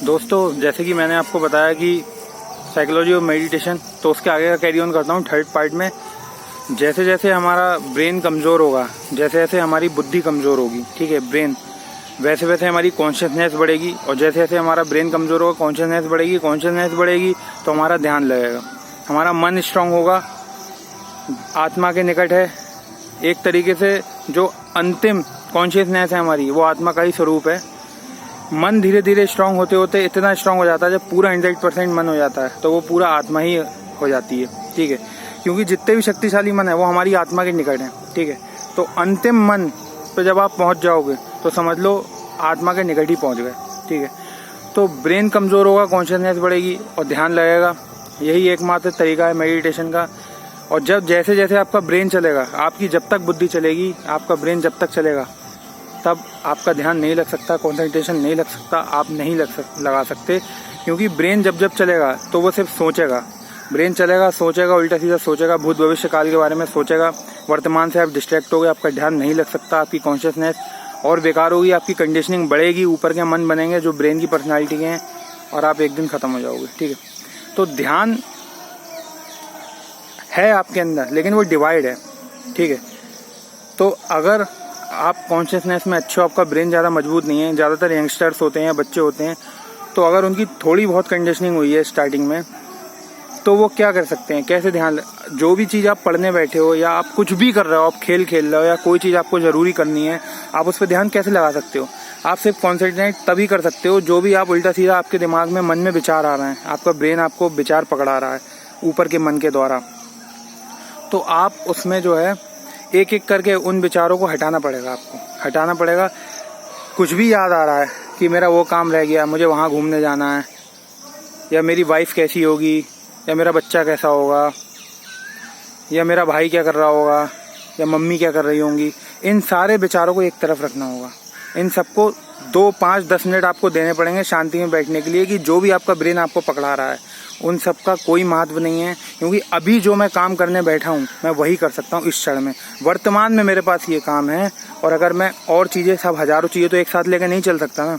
दोस्तों, जैसे कि मैंने आपको बताया कि साइकोलॉजी ऑफ मेडिटेशन, तो उसके आगे का कैरी ऑन करता हूँ थर्ड पार्ट में। जैसे जैसे हमारा ब्रेन कमज़ोर होगा, जैसे जैसे हमारी बुद्धि कमज़ोर होगी, ठीक है, ब्रेन, वैसे वैसे हमारी कॉन्शियसनेस बढ़ेगी। और जैसे जैसे हमारा ब्रेन कमज़ोर होगा, कॉन्शियसनेस बढ़ेगी तो हमारा ध्यान लगेगा, हमारा मन स्ट्रांग होगा, आत्मा के निकट है। एक तरीके से जो अंतिम कॉन्शियसनेस है हमारी, वो आत्मा का ही स्वरूप है। मन धीरे धीरे स्ट्रांग होते होते इतना स्ट्रांग हो जाता है, जब पूरा 100% मन हो जाता है तो वो पूरा आत्मा ही हो जाती है, ठीक है। क्योंकि जितने भी शक्तिशाली मन है वो हमारी आत्मा के निकट है, ठीक है। तो अंतिम मन पे जब आप पहुंच जाओगे तो समझ लो आत्मा के निकट ही पहुंच गए, ठीक है। तो ब्रेन कमज़ोर होगा, कॉन्शियसनेस बढ़ेगी और ध्यान लगेगा। यही एकमात्र तरीका है मेडिटेशन का। और जब जैसे जैसे आपका ब्रेन चलेगा, आपकी जब तक बुद्धि चलेगी, आपका ब्रेन जब तक चलेगा, तब आपका ध्यान नहीं लग सकता, कंसंट्रेशन नहीं लग सकता, आप नहीं लगा सकते। क्योंकि ब्रेन जब जब चलेगा तो वो सिर्फ सोचेगा। ब्रेन चलेगा, सोचेगा, उल्टा सीधा सोचेगा, भूत भविष्य काल के बारे में सोचेगा। वर्तमान से आप डिस्ट्रैक्ट हो गए, आपका ध्यान नहीं लग सकता, आपकी कॉन्शियसनेस और बेकार होगी, आपकी कंडीशनिंग बढ़ेगी, ऊपर के मन बनेंगे जो ब्रेन की पर्सनैलिटी के हैं, और आप एक दिन खत्म हो जाओगे, ठीक है। तो ध्यान है आपके अंदर, लेकिन वो डिवाइड है, ठीक है। तो अगर आप कॉन्शियसनेस में अच्छे हो, आपका ब्रेन ज़्यादा मजबूत नहीं है, ज़्यादातर यंगस्टर्स होते हैं, बच्चे होते हैं, तो अगर उनकी थोड़ी बहुत कंडीशनिंग हुई है स्टार्टिंग में, तो वो क्या कर सकते हैं, कैसे ध्यान, जो भी चीज़ आप पढ़ने बैठे हो या आप कुछ भी कर रहे हो, आप खेल खेल रहे हो या कोई चीज़ आपको ज़रूरी करनी है, आप उस पर ध्यान कैसे लगा सकते हो। आप सिर्फ कॉन्सेंट्रेट तभी कर सकते हो जो भी आप उल्टा सीधा आपके दिमाग में, मन में विचार आ रहे हैं, आपका ब्रेन आपको विचार पकड़ा रहा है ऊपर के मन के द्वारा। तो आप उसमें जो है एक एक करके उन विचारों को हटाना पड़ेगा, आपको हटाना पड़ेगा। कुछ भी याद आ रहा है कि मेरा वो काम रह गया, मुझे वहाँ घूमने जाना है, या मेरी वाइफ कैसी होगी, या मेरा बच्चा कैसा होगा, या मेरा भाई क्या कर रहा होगा, या मम्मी क्या कर रही होंगी, इन सारे विचारों को एक तरफ रखना होगा। इन सबको 2, 5, 10 मिनट आपको देने पड़ेंगे शांति में बैठने के लिए, कि जो भी आपका ब्रेन आपको पकड़ा रहा है उन सब का कोई महत्व नहीं है। क्योंकि अभी जो मैं काम करने बैठा हूँ मैं वही कर सकता हूँ इस क्षण में, वर्तमान में मेरे पास ये काम है। और अगर मैं और चीज़ें, सब हजारों चीज़ें तो एक साथ लेकर नहीं चल सकता ना।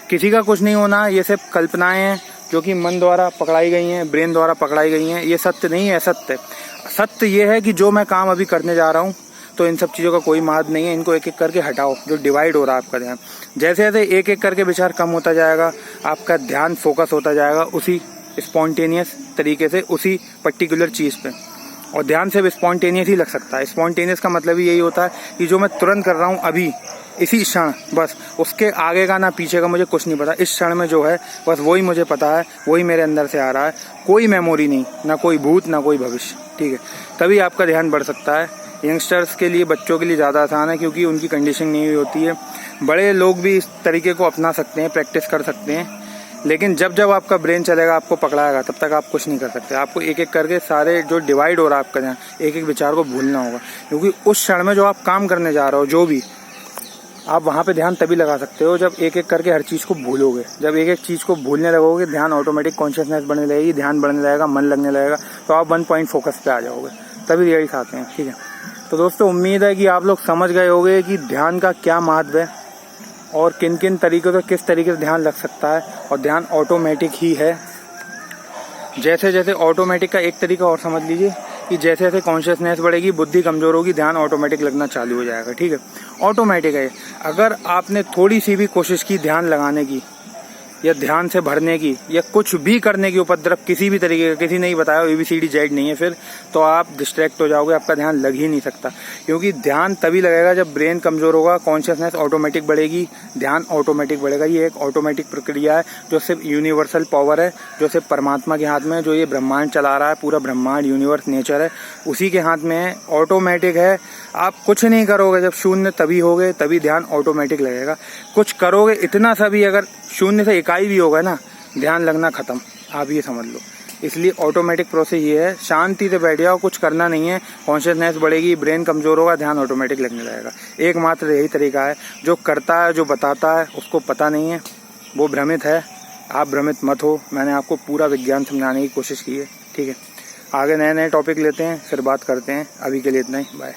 किसी का कुछ नहीं होना, ये सब कल्पनाएं हैं जो कि मन द्वारा पकड़ाई गई हैं, ब्रेन द्वारा पकड़ाई गई हैं। ये सत्य नहीं है, सत्य सत्य ये है कि जो मैं काम अभी करने जा रहा हूँ, तो इन सब चीज़ों का कोई महत्व नहीं है। इनको एक एक करके हटाओ, जो डिवाइड हो रहा है आपका ध्यान। जैसे जैसे एक एक करके विचार कम होता जाएगा, आपका ध्यान फोकस होता जाएगा उसी स्पॉन्टेनियस तरीके से, उसी पर्टिकुलर चीज़ पे। और ध्यान सिर्फ स्पॉन्टेनियस ही लग सकता है। स्पॉन्टेनियस का मतलब ही यही होता है कि जो मैं तुरंत कर रहा हूँ अभी, इसी क्षण, बस उसके आगे का ना पीछे का मुझे कुछ नहीं पता। इस क्षण में जो है बस वही मुझे पता है, वही मेरे अंदर से आ रहा है। कोई मेमोरी नहीं, ना कोई भूत, ना कोई भविष्य, ठीक है। तभी आपका ध्यान बढ़ सकता है। यंगस्टर्स के लिए, बच्चों के लिए ज़्यादा आसान है, क्योंकि उनकी कंडीशनिंग नहीं हुई होती है। बड़े लोग भी इस तरीके को अपना सकते हैं, प्रैक्टिस कर सकते हैं। लेकिन जब जब आपका ब्रेन चलेगा, आपको पकड़ाएगा, तब तक आप कुछ नहीं कर सकते। आपको एक एक करके सारे जो डिवाइड हो रहा है आपका ध्यान, एक एक विचार को भूलना होगा। क्योंकि उस क्षण में जो आप काम करने जा रहे हो, जो भी आप वहाँ पे ध्यान तभी लगा सकते हो जब एक एक करके हर चीज़ को भूलोगे। जब एक एक चीज़ को भूलने लगोगे, ध्यान ऑटोमेटिक, कॉन्शियसनेस बढ़ने लगेगी, ध्यान बढ़ने लगेगा, मन लगने लगेगा, तो आप 1 पॉइंट फोकस पे आ जाओगे। तभी रिजल्ट आते हैं, ठीक है। तो दोस्तों, उम्मीद है कि आप लोग समझ गए होंगे कि ध्यान का क्या महत्व है और किन किन तरीकों से, किस तरीके से ध्यान लग सकता है। और ध्यान ऑटोमेटिक ही है। जैसे जैसे ऑटोमेटिक का एक तरीका और समझ लीजिए कि जैसे जैसे कॉन्शियसनेस बढ़ेगी, बुद्धि कमज़ोर होगी, ध्यान ऑटोमेटिक लगना चालू हो जाएगा, ठीक है। ऑटोमेटिक है। अगर आपने थोड़ी सी भी कोशिश की ध्यान लगाने की, या ध्यान से भरने की, या कुछ भी करने की, उपद्रव किसी भी तरीके का, किसी नहीं बताया, ABCD नहीं है, फिर तो आप डिस्ट्रैक्ट हो जाओगे, आपका ध्यान लग ही नहीं सकता। क्योंकि ध्यान तभी लगेगा जब ब्रेन कमज़ोर होगा, कॉन्शियसनेस ऑटोमेटिक बढ़ेगी, ध्यान ऑटोमेटिक बढ़ेगा। ये एक ऑटोमेटिक प्रक्रिया है जो सिर्फ यूनिवर्सल पावर है, जो सिर्फ परमात्मा के हाथ में है। जो ये ब्रह्मांड चला रहा है, पूरा ब्रह्मांड, यूनिवर्स, नेचर है, उसी के हाथ में है, ऑटोमेटिक है। आप कुछ नहीं करोगे, जब शून्य तभी होगे, तभी ध्यान ऑटोमेटिक लगेगा। कुछ करोगे, इतना सा भी, अगर शून्य से इकाई भी होगा ना, ध्यान लगना खत्म, आप ये समझ लो। इसलिए ऑटोमेटिक प्रोसेस ये है, शांति से बैठ जाओ, कुछ करना नहीं है, कॉन्शियसनेस बढ़ेगी, ब्रेन कमज़ोर होगा, ध्यान ऑटोमेटिक लगने लगेगा। एकमात्र यही तरीका है। जो करता है, जो बताता है, उसको पता नहीं है, वो भ्रमित है। आप भ्रमित मत हो। मैंने आपको पूरा विज्ञान समझाने की कोशिश की है, ठीक है। आगे नए नए टॉपिक लेते हैं, फिर बात करते हैं। अभी के लिए इतना ही, बाय।